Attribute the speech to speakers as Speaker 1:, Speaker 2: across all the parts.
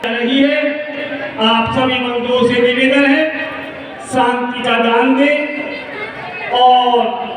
Speaker 1: रही है। आप सभी मजदूरों से निवेदन है शांति का दान दें और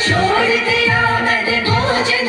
Speaker 2: छोड़ दिया मैंने भोजन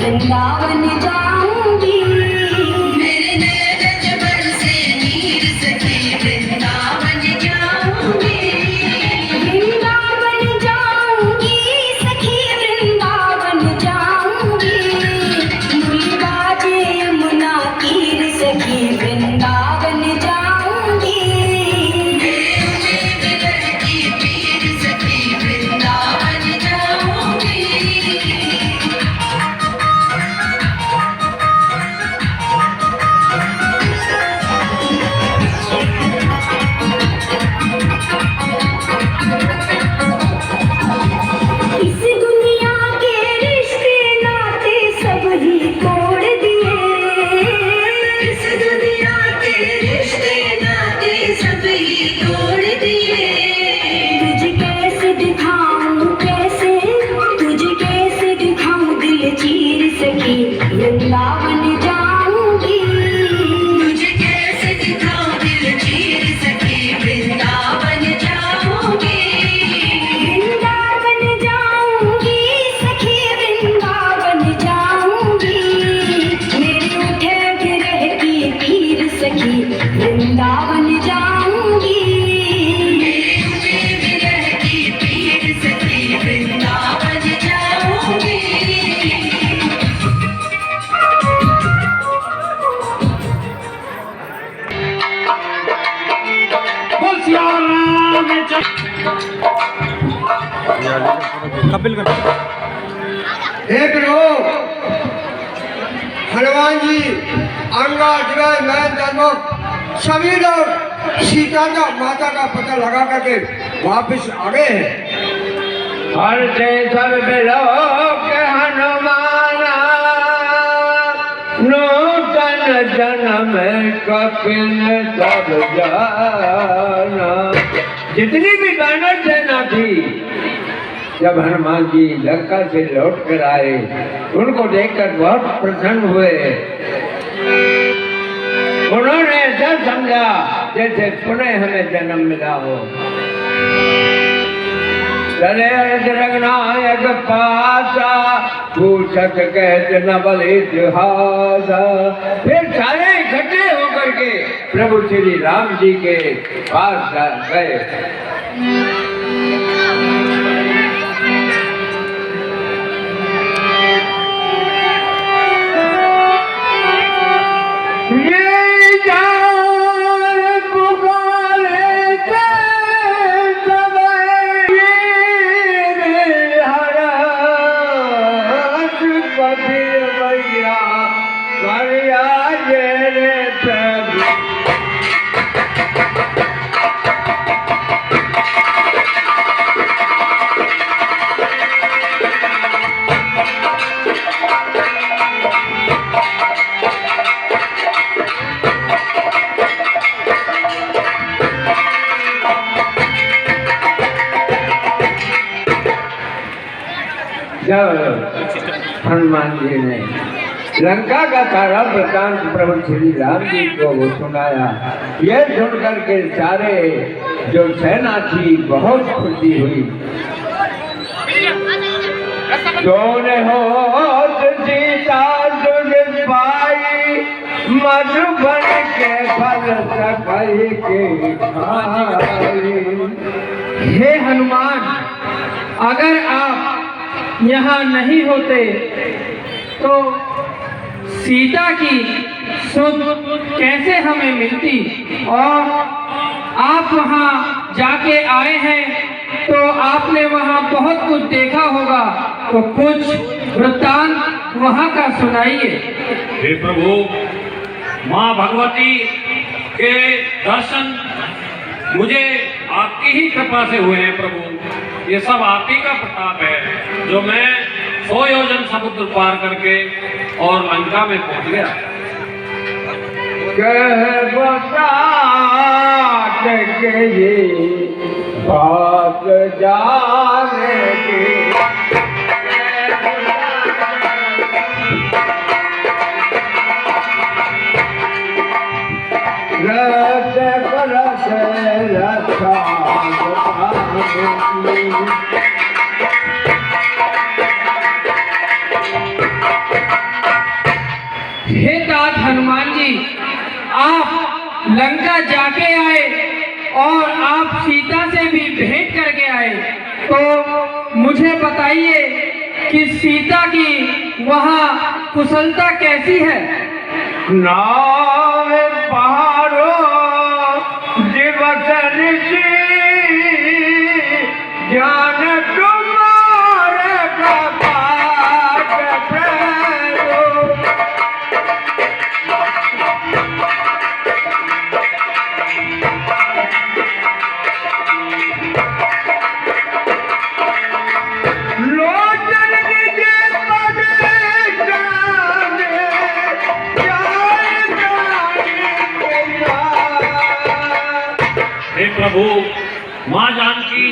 Speaker 2: वृंदावन जाऊंगी। मेरे नैन बरसे नीर सखी वृंदावन जाऊंगी। वृंदावन जाऊंगी सखी वृंदावन जाऊंगी। मुरली बाजे यमुना तीर सखी वृंदावन जाऊंगी। पीर सखी वृंदावन जाऊंगी। इस दुनिया के रिश्ते नाते सब ही तोड़ दिए। इस दुनिया के रिश्ते नाते सब ही तोड़ दिए। तुझे कैसे दिखाऊं कैसे, तुझे कैसे दिखाऊं दिल चीर सखी वृंदावन जाऊंगी। तुझे कैसे दिखाऊं दिल चीर सखी वृंदावन जाऊंगी। वृंदावन जाऊंगी सखी वृंदावन जाऊंगी। मेरे उठे गिरह की पीर सखी वृंदावन जाऊंगी। मेरे उठे गिरह की पीर सखी वृंदावन जाऊंगी।
Speaker 1: बोल सिया रामचंद्र।
Speaker 3: कपिल कर
Speaker 4: हे प्रभु, हनुमान जी, अंगद, जय, मैं जन्मक सभी लोग सीता का माता का पता लगा करके वापस आ गए हैं।
Speaker 5: हर से सर्व लोक हनुमाना, नूतन जन्म कपिल सब जाना। जितनी भी वानर सेना थी, जब हनुमान जी लंका से लौट कर आए, उनको देखकर बहुत प्रसन्न हुए। उन्होंने ऐसा समझा जैसे पुनः हमें जन्म मिला हो। चले रघुनायक पासा, पूछत कहते न बल इतिहासा। फिर सारे इकट्ठे होकर के प्रभु श्री राम जी के पास गए। जब हनुमान जी ने लंका का सारा वृतांत प्रभु श्री राम जी को वो सुनाया, यह सुनकर के सारे जो सेना थी बहुत खुशी हुई। दोने हो सीता जुग पाई, मधुबन के फल सफाई के खाई।
Speaker 6: हे हनुमान, अगर आप यहाँ नहीं होते तो सीता की सुध कैसे हमें मिलती, और आप वहाँ जाके आए हैं तो आपने वहाँ बहुत कुछ देखा होगा, तो कुछ वृत्तांत वहाँ का सुनाइए।
Speaker 1: हे प्रभु, माँ भगवती के दर्शन मुझे आपकी ही कृपा से हुए हैं प्रभु। ये सब आप ही का प्रताप है जो मैं 100 योजन समुद्र पार करके और लंका में पहुंच गया।
Speaker 5: के ये बात जाने की रस रस रसा
Speaker 6: हे तात हनुमान जी, आप लंका जाके आए और आप सीता से भी भेंट करके आए, तो मुझे बताइए कि सीता की वहाँ कुशलता कैसी है?
Speaker 5: नाव पहाड़ो दिवस ऋषि ज्ञान तुम्हारे कपाट प्रभु। लोचन के पद जाने
Speaker 1: हे प्रभु, माँ जानकी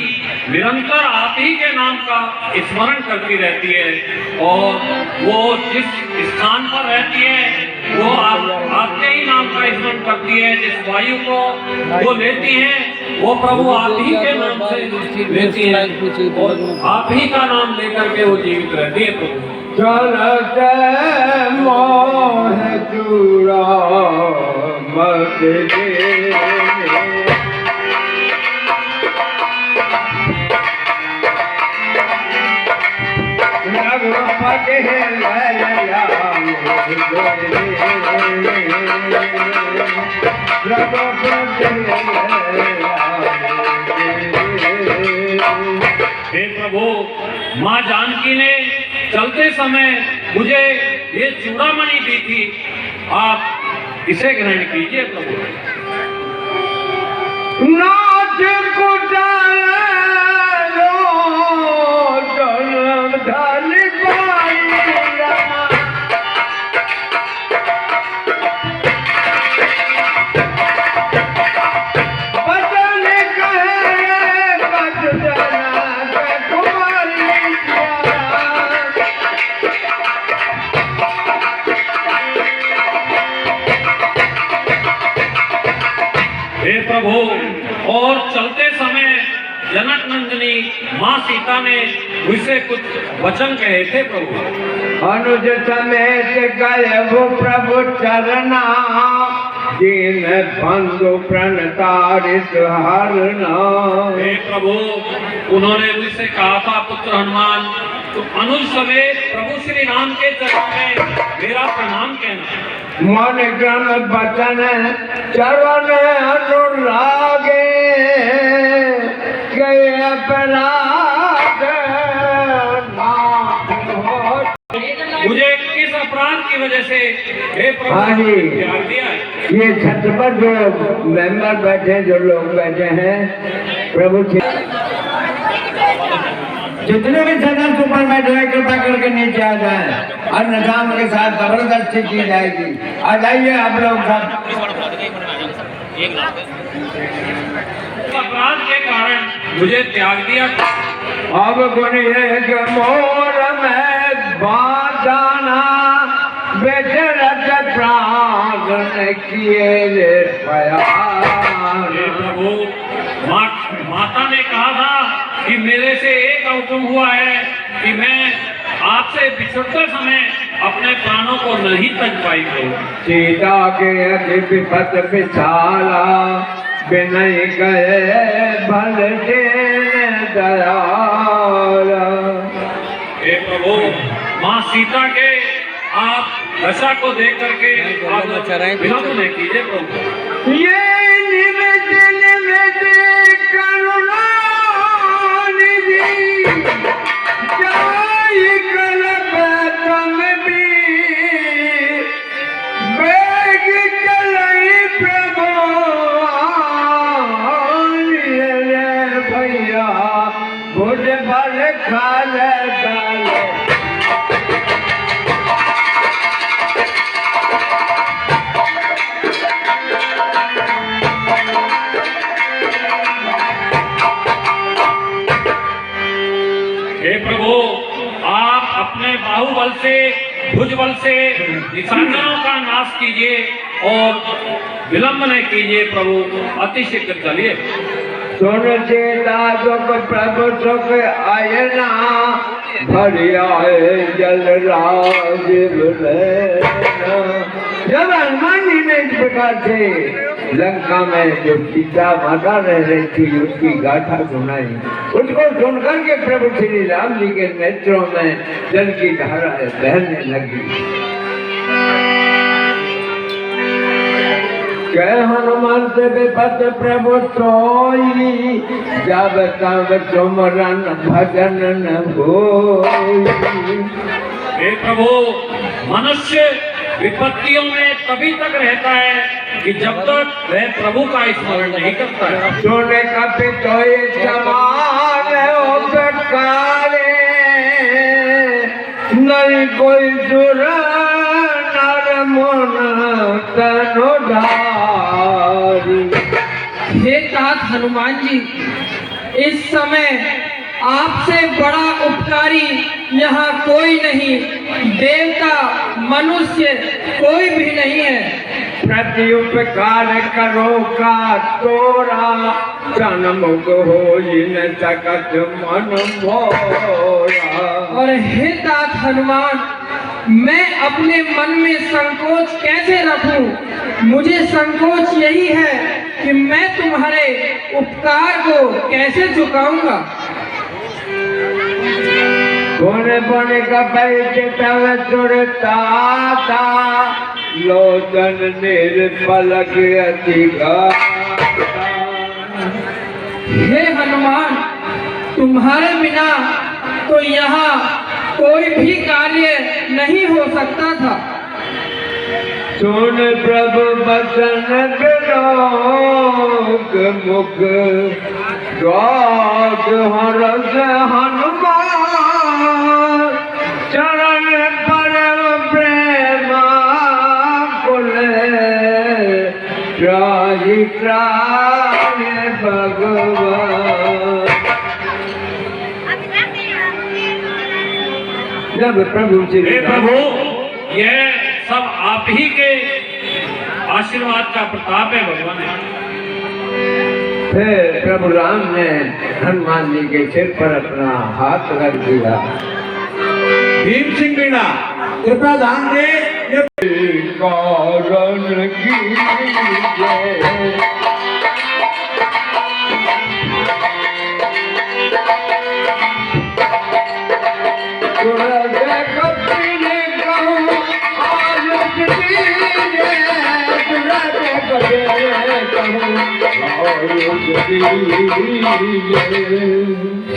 Speaker 1: निरंतर आप ही के नाम का स्मरण करती रहती है और वो जिस स्थान पर रहती है वो आपके ही नाम का स्मरण करती है। जिस वायु को वो लेती है वो प्रभु आप ही के नाम से लेती है और आप ही का नाम लेकर के वो जीवित रहती है प्रभु।
Speaker 5: चलते मोह चूड़ा मत दे रघुपति लया
Speaker 1: हे प्रभु, माँ जानकी ने चलते समय मुझे ये चूड़ामणि दी थी, आप इसे ग्रहण कीजिए प्रभु।
Speaker 5: नाथ कुटालो जन्म धन पाईला। बदन कहे कद जना कुमारी प्यारा।
Speaker 1: हे प्रभु, और चलते समय जनक नंदिनी माँ सीता ने मुझसे कुछ वचन कहे थे प्रभु।
Speaker 5: अनुज समेत गए वो प्रभु चरना दीन बंधु प्रणतारित हरना।
Speaker 1: हे प्रभु, उन्होंने मुझसे कहा था पुत्र हनुमान, तो अनुज समेत प्रभु श्री राम के चरणों में मेरा प्रणाम कहना।
Speaker 5: मन क्रम बचन चरण अनुरागे गए अपराध नाथ हो।
Speaker 1: मुझे किस अपराध की वजह से हे प्रभु
Speaker 5: हाँ जी।
Speaker 1: त्याग दिया है?
Speaker 5: ये छत पर जो मेंबर बैठे, जो लोग बैठे हैं, प्रभु जितने भी सदस्य ऊपर बैठे हैं कृपा करके नीचे आ जाएं और निजाम के साथ जबरदस्ती की जाएगी। आ जाइए आप लोग सब।
Speaker 1: अपराध के कारण मुझे त्याग दिया।
Speaker 5: अब गुण एक मोर में बाजाना बेचरत प्राण किए रे प्यार।
Speaker 1: हे प्रभु, माता ने कहा था कि मेरे से एक हुक्म हुआ है कि मैं आपसे बिछुड़ते समय अपने प्राणों को नहीं तज पाई करूं।
Speaker 5: सीता के अति विपत विचारा विनय गए भल देन दयाला।
Speaker 1: हे प्रभु, माँ सीता के आप दशा को देख करके विलंब न कीजिए प्रभु।
Speaker 5: ये निमित निमित करुणा निधि जाई कल्प तुम भी बेग चलई प्रभु रे भैया भुज भल खाल डाल।
Speaker 1: हे प्रभु, आप अपने बाहुबल से भुजबल से निशाचरों का नाश कीजिए और विलंब न कीजिए प्रभु, अति शीघ्र चलिए।
Speaker 5: सुन सीता सुख प्रभु सुख आयना भर आए जलराज लेना। जब हनुमान जी ने इस प्रकार से लंका में जो सीता माता रह रही थी उसकी गाथा सुनाई, उसको सुनकर के प्रभु श्री राम जी के नेत्रों में जल की धाराएं बहने लगी। कह हनुमान से विपत प्रभु सोई, जब तब सुमरन भजन न होई।
Speaker 1: हे प्रभु, मनुष्य विपत्तियों में तभी तक रहता है कि जब तक वह प्रभु का स्मरण नहीं करता है।
Speaker 5: सोने का पितोय समान उपकारे, नहीं कोई सुर नर मन तनु धारी।
Speaker 6: हे तात हनुमान जी, इस समय आपसे बड़ा उपकारी यहाँ कोई नहीं, देवता मनुष्य कोई भी नहीं है।
Speaker 5: प्रति उपकार करो का तोरा, तन मुख हो न सकत मन मोरा।
Speaker 6: और हे तात हनुमान, मैं अपने मन में संकोच कैसे रखूं? मुझे संकोच यही है कि मैं तुम्हारे उपकार को कैसे चुकाऊंगा।
Speaker 5: कौन बने का पैच तव तुरता था, लोचन निर्पलक अति गाता।
Speaker 6: हे हनुमान, तुम्हारे बिना तो यहाँ कोई भी कार्य नहीं हो सकता था।
Speaker 5: सुन प्रभु बचन विलोक मुख, गात हरस हनुमान। चरण परम प्रेमा कुले, त्राहि त्राहि भगवान। जब प्रभु
Speaker 1: हे प्रभु, यह सब आप ही के आशीर्वाद का प्रताप है भगवान।
Speaker 5: फिर प्रभु राम ने हनुमान जी के सिर पर अपना हाथ रख दिया।
Speaker 3: भीम सिंह मीणा कृपया ध्यान दे।
Speaker 5: कारण की जय।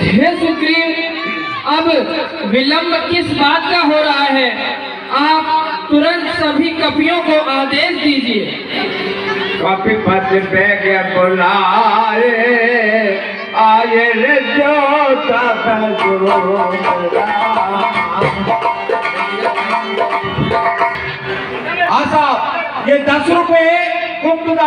Speaker 6: हे सुग्रीव, अब विलंब किस बात का हो रहा है? आप तुरंत सभी कपियों को आदेश दीजिए।
Speaker 5: कपि पति बैग बुलाए, आये रे जोता
Speaker 3: आशा ये 10 रुपए गुप्त